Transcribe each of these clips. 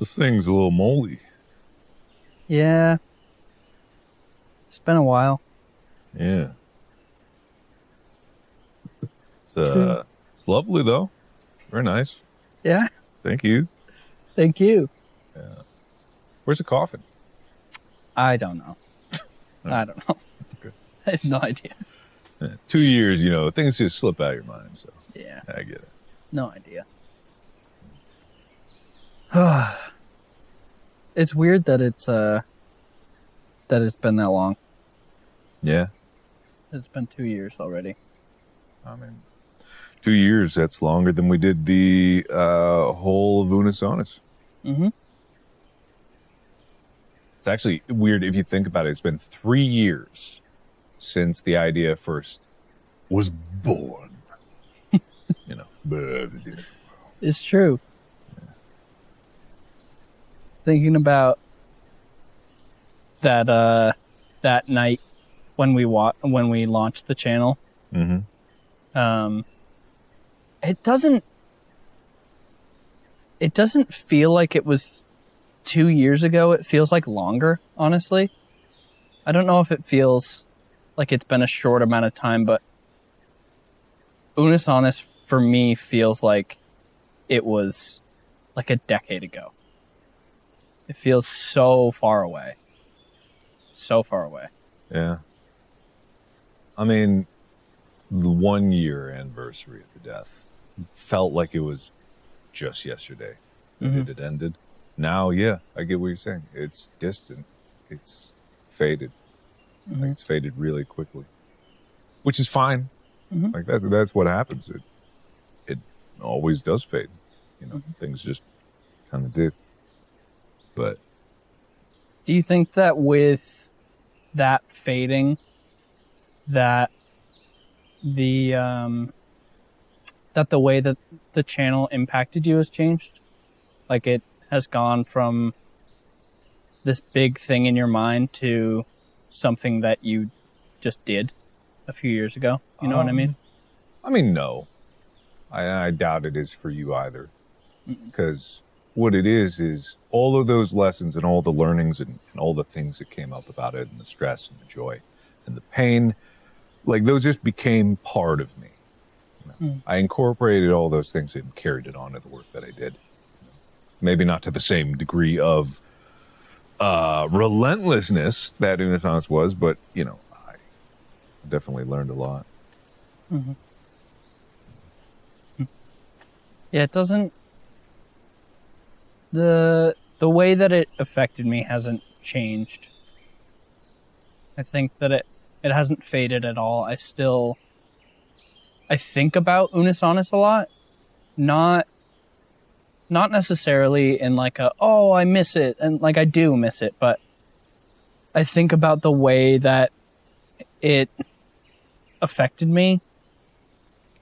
This thing's a little moldy. Yeah. It's been a while. Yeah. It's lovely, though. Very nice. Yeah. Thank you. Thank you. Yeah. Where's the coffin? I don't know. I don't know. Okay. I have no idea. Yeah, 2 years, things just slip out of your mind, so Yeah. I get it. No idea. It's weird that it's been that long. Yeah. It's been 2 years already. I mean, 2 years, that's longer than we did the whole of unus annus. Mm-hmm. It's actually weird if you think about it. It's been 3 years since the idea first was born. It's true. Yeah. Thinking about that night when we launched the channel. Mm-hmm. It doesn't feel like it was 2 years ago. It feels like longer, honestly. I don't know if it feels like it's been a short amount of time, but unus annus for me feels like it was like a decade ago. It feels so far away. So far away. Yeah. I mean, the 1 year anniversary of the death felt like it was just yesterday that it had ended. Now, yeah, I get what you're saying. It's distant. It's faded. Mm-hmm. Like, it's faded really quickly, which is fine. Mm-hmm. Like that's what happens. It always does fade. Things just kind of do. But do you think that with that fading, that the way that the channel impacted you has changed? Like it has gone from this big thing in your mind to something that you just did a few years ago. You know what I mean? I mean, no. I doubt it is for you either. Because what it is all of those lessons and all the learnings and all the things that came up about it and the stress and the joy and the pain, like those just became part of me. I incorporated all those things and carried it on to the work that I did. Maybe not to the same degree of relentlessness that unus annus was, but, I definitely learned a lot. Mm-hmm. Yeah, it doesn't... The way that it affected me hasn't changed. I think that it hasn't faded at all. I think about unus annus a lot. Not necessarily in like I miss it, and like I do miss it, but I think about the way that it affected me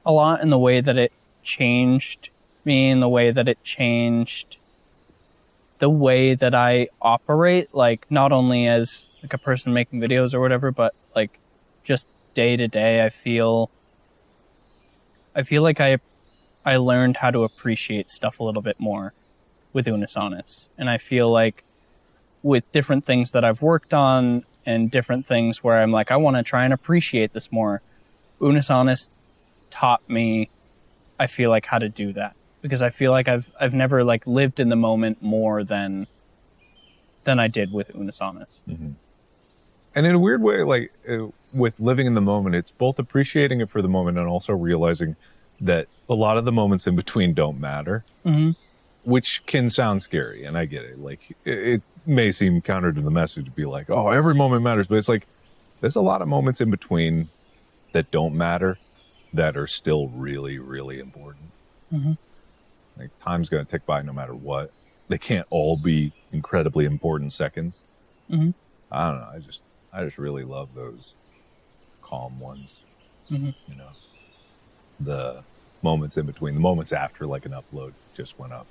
a lot, and the way that it changed me, and the way that it changed the way that I operate, like not only as like a person making videos or whatever, but like just day to day. I feel like I learned how to appreciate stuff a little bit more with unus annus. And I feel like with different things that I've worked on and different things where I'm like, I want to try and appreciate this more, unus annus taught me, I feel like, how to do that. Because I feel like I've never like lived in the moment more than I did with unus annus. Mm-hmm. And in a weird way, like with living in the moment, it's both appreciating it for the moment and also realizing that a lot of the moments in between don't matter, which can sound scary. And I get it. Like it may seem counter to the message to be like, oh, every moment matters. But it's like, there's a lot of moments in between that don't matter that are still really, really important. Mm-hmm. Like time's going to tick by no matter what. They can't all be incredibly important seconds. Mm-hmm. I don't know. I just really love those calm ones. Mm-hmm. The moments in between, the moments after like an upload just went up.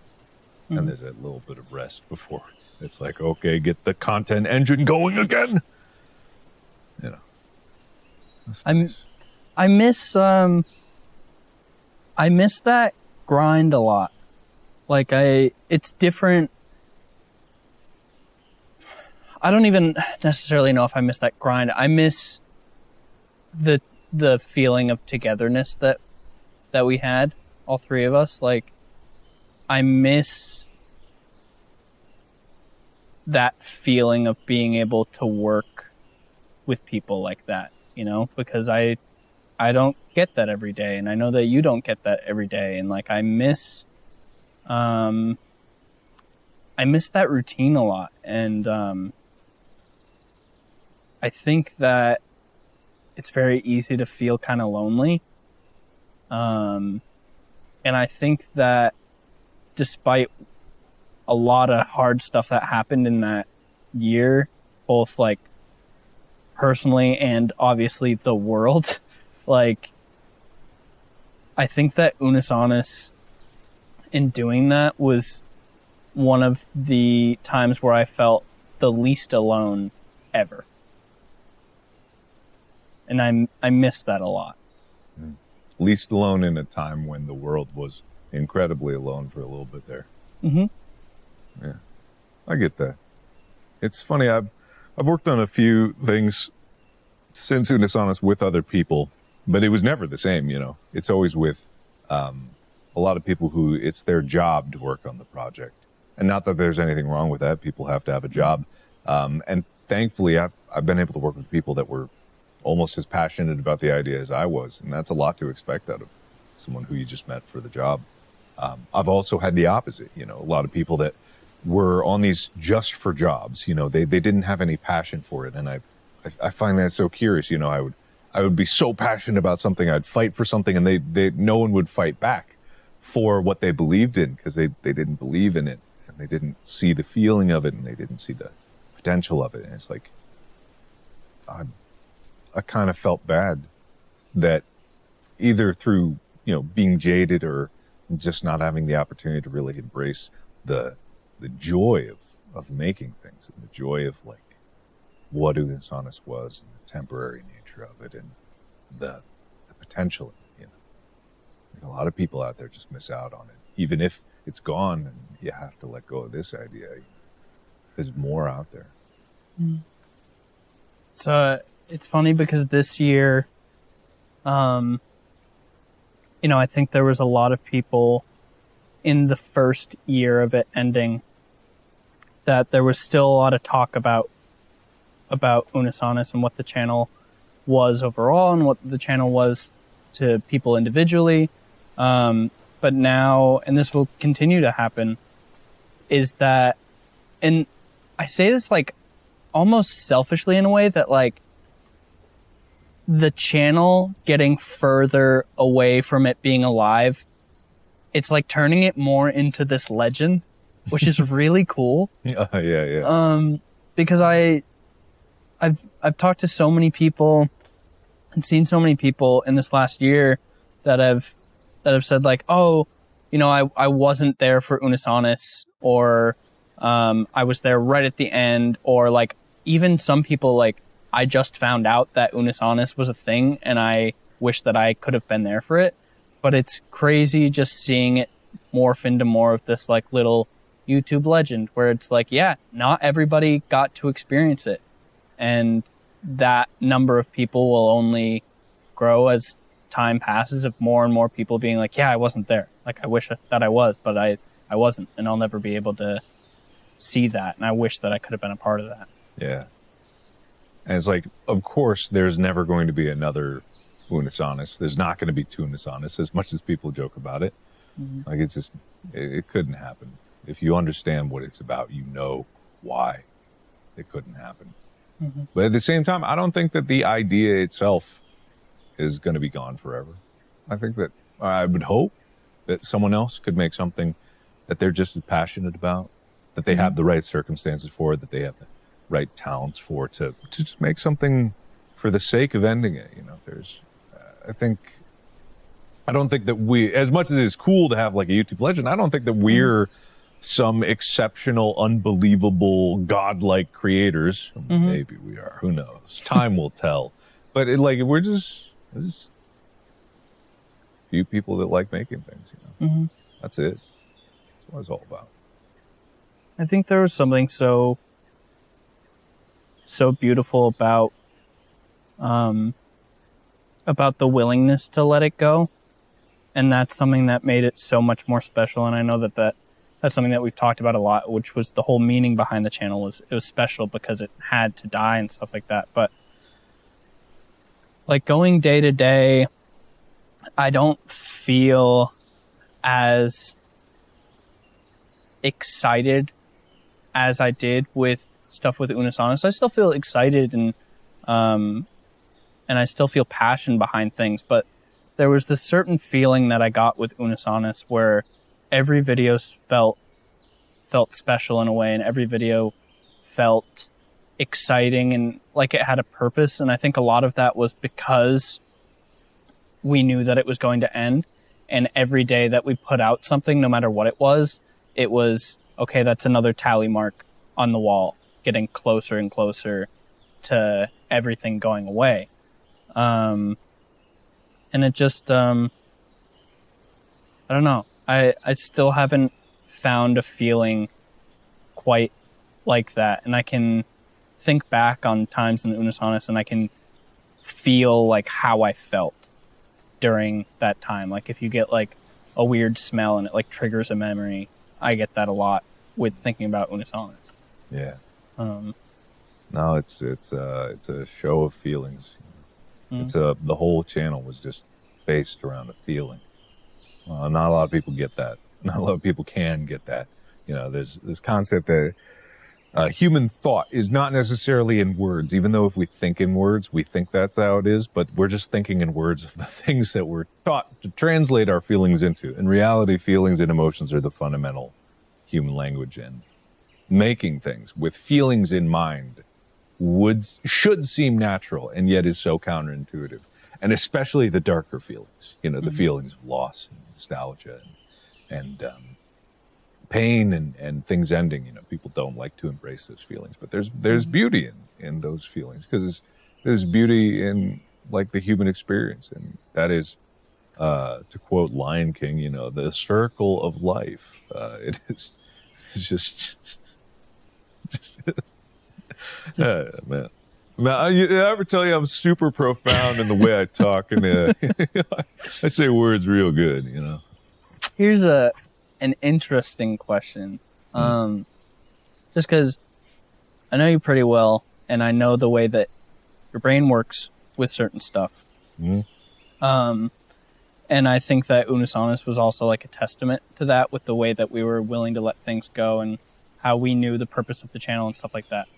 Mm-hmm. And there's that little bit of rest before. It's like, okay, get the content engine going again. That's nice. I miss that grind a lot. Like it's different I don't even necessarily know if I miss that grind. I miss the feeling of togetherness that we had, all three of us. Like, I miss that feeling of being able to work with people like that, you know, because I don't get that every day, and I know that you don't get that every day, and like I miss that routine a lot, and I think that it's very easy to feel kind of lonely, and I think that despite a lot of hard stuff that happened in that year, both like personally and obviously the world, like I think that unus annus in doing that was one of the times where I felt the least alone ever. And I miss that a lot. Least alone in a time when the world was incredibly alone for a little bit there. Mm-hmm. Yeah, I get that. It's funny, I've worked on a few things since unus annus with other people, but it was never the same, you know. It's always with a lot of people who it's their job to work on the project. And not that there's anything wrong with that. People have to have a job. And thankfully, I've been able to work with people that were almost as passionate about the idea as I was. And that's a lot to expect out of someone who you just met for the job. I've also had the opposite, you know, a lot of people that were on these just for jobs, you know, they didn't have any passion for it. And I find that so curious, you know, I would be so passionate about something, I'd fight for something, and no one would fight back for what they believed in, because they didn't believe in it, and they didn't see the feeling of it, and they didn't see the potential of it. And it's like, I kind of felt bad that either through, you know, being jaded or just not having the opportunity to really embrace the joy of making things, and the joy of like what unus annus was, and the temporary nature of it, and the potential, you know. Like a lot of people out there just miss out on it, even if it's gone and you have to let go of this idea. There's more out there. So it's funny because this year, you know, I think there was a lot of people in the first year of it ending that there was still a lot of talk about unus annus and what the channel was overall and what the channel was to people individually. But now, and this will continue to happen, is that, and I say this like almost selfishly in a way, that like the channel getting further away from it being alive, it's like turning it more into this legend, which is really cool. Yeah. Because I've talked to so many people and seen so many people in this last year that have said like, oh, you know, I wasn't there for unus annus, or I was there right at the end, or like even some people like, I just found out that unus annus was a thing and I wish that I could have been there for it. But it's crazy just seeing it morph into more of this like little YouTube legend where it's like, yeah, not everybody got to experience it. And that number of people will only grow as time passes, of more and more people being like, yeah, I wasn't there. Like, I wish that I was, but I wasn't. And I'll never be able to see that. And I wish that I could have been a part of that. Yeah. And it's like, of course, there's never going to be another unus annus. There's not going to be two unus annus, as much as people joke about it. Mm-hmm. Like, it's just, it couldn't happen. If you understand what it's about, you know why it couldn't happen. Mm-hmm. But at the same time, I don't think that the idea itself is going to be gone forever. I think that, I would hope that someone else could make something that they're just as passionate about, that they have the right circumstances for, that they have the right talents for, to just make something for the sake of ending it. You know, there's, I don't think that we, as much as it's cool to have like a YouTube legend, I don't think that we're some exceptional, unbelievable, godlike creators. Maybe we are, who knows? Time will tell. But we're just a few people that like making things, you know. That's it. That's what it's all about. I think there was something so so beautiful about the willingness to let it go. And that's something that made it so much more special. And I know that's something that we've talked about a lot, which was the whole meaning behind the channel. It was special because it had to die and stuff like that. But like going day to day, I don't feel as excited as I did with stuff with Unus Annus. I still feel excited and I still feel passion behind things, but there was this certain feeling that I got with Unus Annus where every video felt special in a way, and every video felt exciting and like it had a purpose. And I think a lot of that was because we knew that it was going to end, and every day that we put out something, no matter what it was, okay, that's another tally mark on the wall, getting closer and closer to everything going away. And it just, I don't know. I still haven't found a feeling quite like that. And I can think back on times in Unus Annus and I can feel like how I felt during that time. Like if you get like a weird smell and it like triggers a memory, I get that a lot with thinking about Unus Annus. Yeah. No, it's a show of feelings. Mm-hmm. The whole channel was just based around a feeling. Not a lot of people get that. Not a lot of people can get that. You know, there's this concept that human thought is not necessarily in words, even though if we think in words, we think that's how it is, but we're just thinking in words of the things that we're taught to translate our feelings into. In reality, feelings and emotions are the fundamental human language, and making things with feelings in mind should seem natural, and yet is so counterintuitive. And especially the darker feelings, you know, the feelings of loss and nostalgia and pain and things ending. You know, people don't like to embrace those feelings, but there's beauty in those feelings, because there's beauty in like the human experience, and that is, to quote Lion King, you know, the circle of life. It's just man. I ever tell you I'm super profound in the way I talk, and I say words real good, you know. Here's an interesting question. Just because I know you pretty well, and I know the way that your brain works with certain stuff. And I think that Unus Annus was also like a testament to that, with the way that we were willing to let things go and how we knew the purpose of the channel and stuff like that.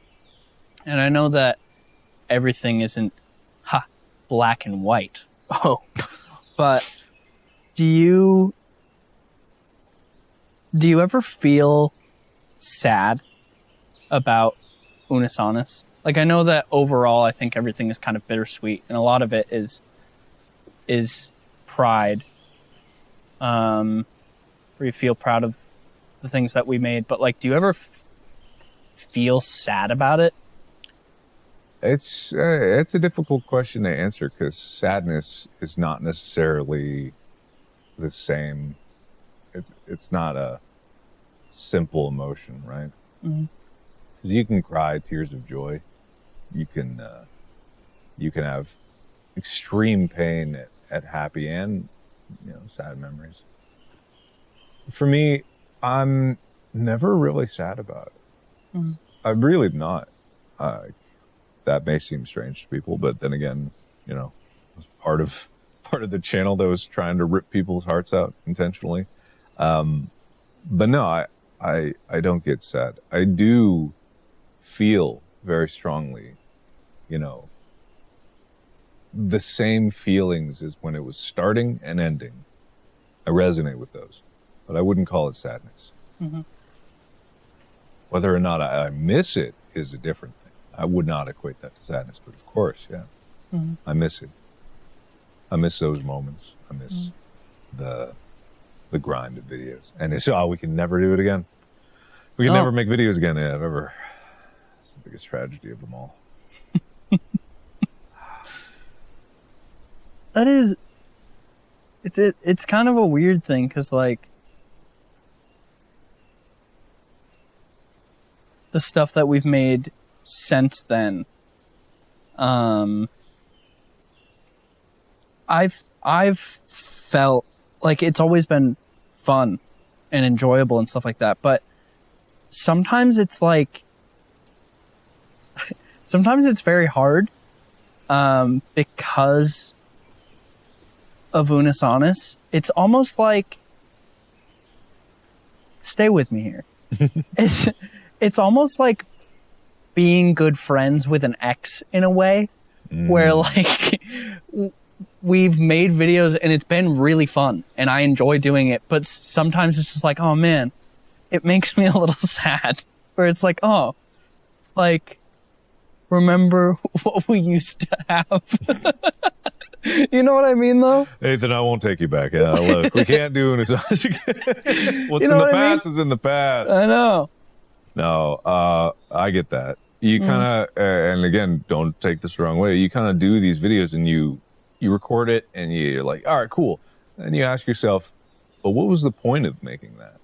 And I know that everything isn't black and white. But do you ever feel sad about Unus Annus? Like, I know that overall I think everything is kind of bittersweet, and a lot of it is pride. Where you feel proud of the things that we made, but like, do you ever feel sad about it? It's a difficult question to answer, because sadness is not necessarily the same. It's not a simple emotion, right? Because you can cry tears of joy. You can have extreme pain at happy and, you know, sad memories. For me, I'm never really sad about it. I'm really not. That may seem strange to people, but then again, you know, it's part of the channel that was trying to rip people's hearts out intentionally. But no, I don't get sad. I do feel very strongly, you know, the same feelings as when it was starting and ending. I resonate with those, but I wouldn't call it sadness. Whether or not I miss it is a different thing. I would not equate that to sadness, but of course, yeah. I miss it. I miss those moments. I miss the grind of videos. And it's, we can never do it again. We can never make videos again. Yeah, it's the biggest tragedy of them all. That is, it's kind of a weird thing, because like the stuff that we've made since then, I've felt like it's always been fun and enjoyable and stuff like that, but sometimes it's like sometimes it's very hard because of unus annus. It's almost like, stay with me here. It's almost like being good friends with an ex in a way, where like we've made videos and it's been really fun and I enjoy doing it, but sometimes it's just like, oh man, it makes me a little sad, where it's like, oh, like, remember what we used to have. You know what I mean, though? Ethan, I won't take you back. Yeah, look, we can't do it. What's in the past is in the past. I know. No, I get that. You kind of, and again, don't take this the wrong way. You kind of do these videos and you record it and you're like, all right, cool. And you ask yourself, but what was the point of making that?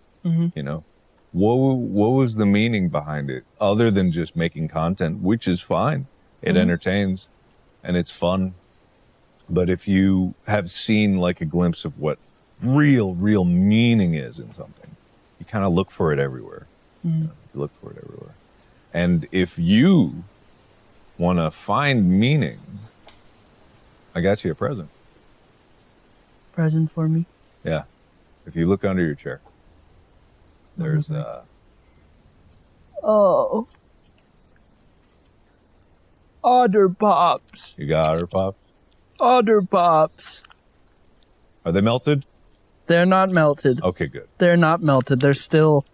You know, what was the meaning behind it other than just making content, which is fine. It entertains and it's fun. But if you have seen like a glimpse of what real meaning is in something, you kind of look for it everywhere. You look for it everywhere. And if you want to find meaning, I got you a present. Present for me? Yeah. If you look under your chair, there's oh, Otter Pops. You got Otter Pops? Otter Pops. Are they melted? They're not melted. Okay, good. They're not melted. They're still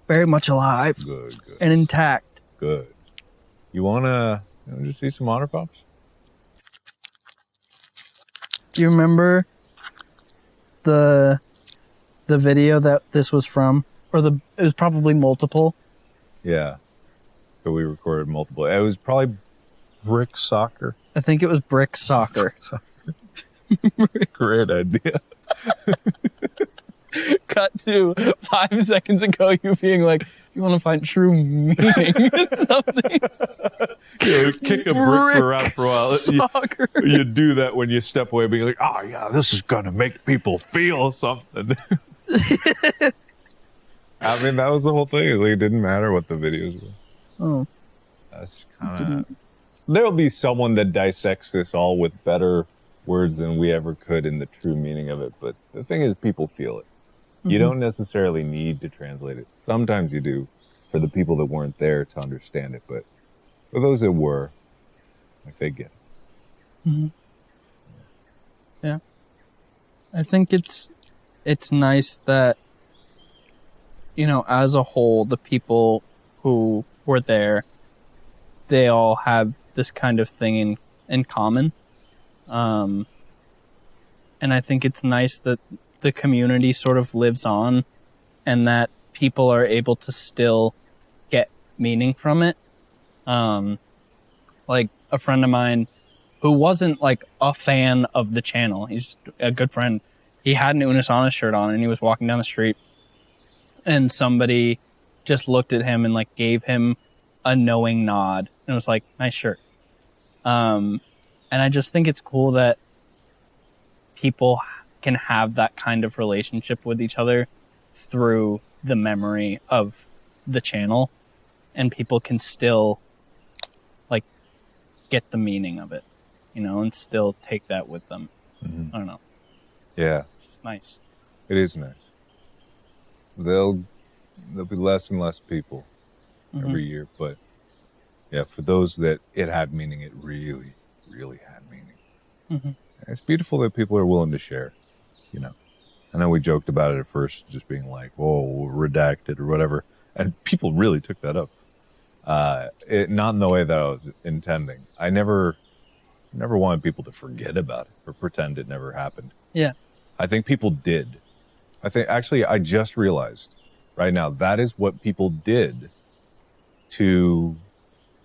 very much alive. Good. And intact. Good. You wanna just see some Otter Pops? Do you remember the video that this was from? Or it was probably multiple. Yeah. So we recorded multiple. It was probably Brick Soccer. I think it was Brick Soccer. Great idea. Cut to 5 seconds ago, you being like, you want to find true meaning in something. Yeah, kick a brick around for a while. Soccer. You do that when you step away, being like, oh yeah, this is going to make people feel something. I mean, that was the whole thing. Like, it didn't matter what the videos were. Oh. That's kind of... There'll be someone that dissects this all with better words than we ever could in the true meaning of it. But the thing is, people feel it. You don't necessarily need to translate it. Sometimes you do for the people that weren't there to understand it. But for those that were, like, they get it. Yeah. I think it's nice that, you know, as a whole, the people who were there, they all have this kind of thing in common. And I think it's nice that the community sort of lives on and that people are able to still get meaning from it. Like a friend of mine who wasn't like a fan of the channel, he's just a good friend. He had an Unus Annus shirt on and he was walking down the street and somebody just looked at him and like gave him a knowing nod and was like, nice shirt. And I just think it's cool that people can have that kind of relationship with each other through the memory of the channel, and people can still like get the meaning of it, you know, and still take that with them. I don't know. Yeah. It's just nice. It is nice. There'll be less and less people every year, but yeah, for those that it had meaning, it really had meaning. It's beautiful that people are willing to share, you know. I know we joked about it at first, just being like, "Oh, redacted" or whatever, and people really took that up. Not in the way that I was intending. I never wanted people to forget about it or pretend it never happened. Yeah, I think people did. I just realized right now that is what people did to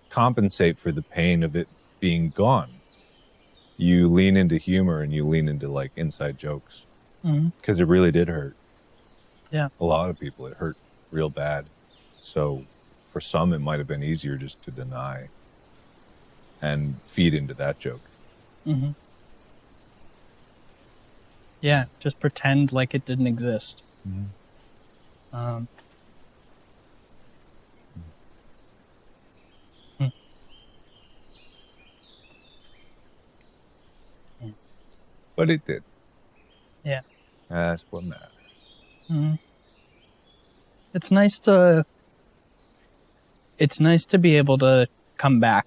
compensate for the pain of it being gone. You lean into humor and you lean into like inside jokes because it really did hurt. Yeah, a lot of people it hurt real bad. So for some, it might have been easier just to deny and feed into that joke. Mm-hmm. Yeah, just pretend like it didn't exist. Mm-hmm. But it did. Yeah. That's what matters. Mm-hmm. It's nice to be able to come back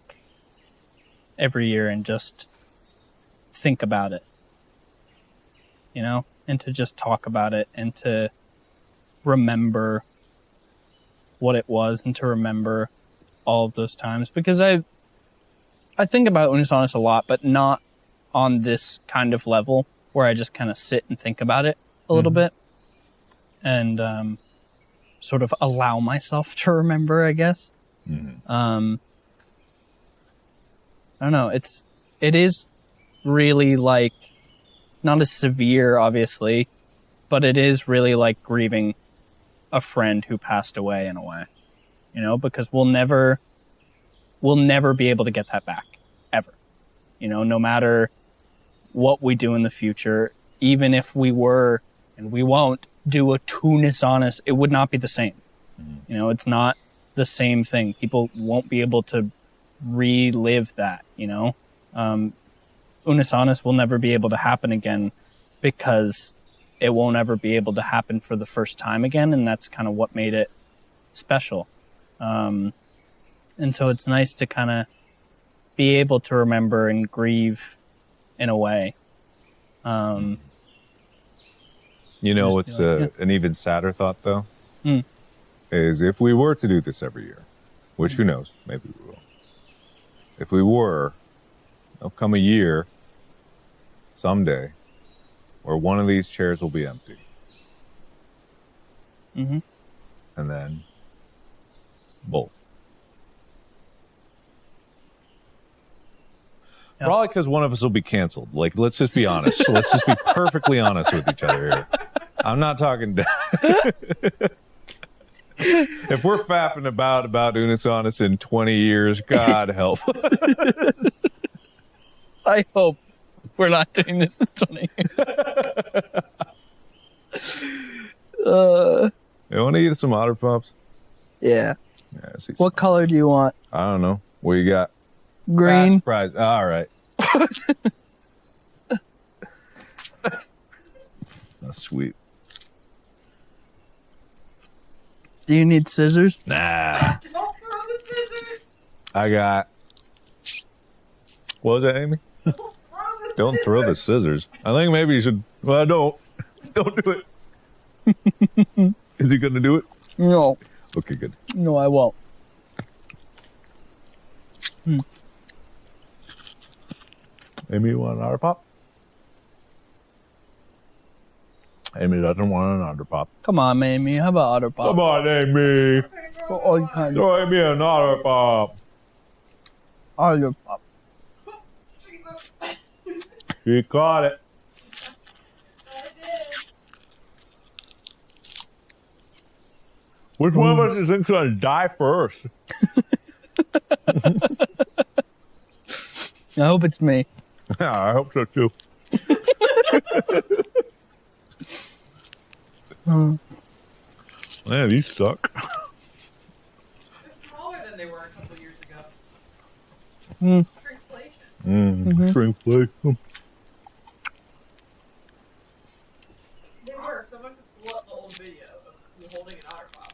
every year and just think about it, you know, and to just talk about it and to remember what it was and to remember all of those times, because I think about unus annus a lot, but not on this kind of level where I just kind of sit and think about it a little bit and sort of allow myself to remember, I guess. I don't know. It is really like not as severe, obviously, but it is really like grieving a friend who passed away in a way, you know, because we'll never be able to get that back ever, you know, no matter what we do in the future. Even if we were, and we won't, do a unus annus, it would not be the same. You know, it's not the same thing. People won't be able to relive that, you know. Unus annus will never be able to happen again because it won't ever be able to happen for the first time again, and that's kind of what made it special. And so it's nice to kind of be able to remember and grieve in a way. You know what's an even sadder thought, though? Is if we were to do this every year, which who knows, maybe we will. If we were, there'll come a year, someday, where one of these chairs will be empty. And then both. Yep. Probably because one of us will be canceled. Like, let's just be honest. Let's just be perfectly honest with each other here. I'm not talking... If we're fapping about unus annus in 20 years, God help us. I hope we're not doing this in 20 years. You want to eat some Otter Pops? Yeah. What color do you want? I don't know. What you got? Green. Surprise. All right. That's sweet. Do you need scissors? Nah. Don't throw the scissors. I got... What was that, Amy? Don't throw the scissors. I think maybe you should... Well, don't. Don't do it. Is he going to do it? No. Okay, good. No, I won't. Amy, you want an Otter Pop? Amy doesn't want an Otter Pop. Come on, Amy. How about Otter Pop? Come on, Amy. For all kinds. Throw Amy an Otter Pop. Otter Pop. Jesus. She caught it. I did. Which one of us do you think's going to die first? I hope it's me. Yeah, I hope so too. Man, these suck. They're smaller than they were a couple years ago. Shrinkflation. Shrinkflation. They were. Someone could pull up the old video of you holding an Otter Pop.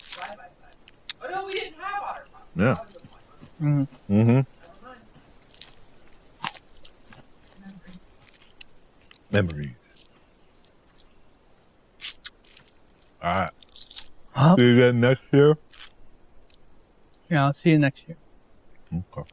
Side by side. Oh no, we didn't have Otter Pop. Yeah. That was the point. Mm-hmm. Never mind. Memories. All right. Huh? See you again next year. Yeah, I'll see you next year. Okay.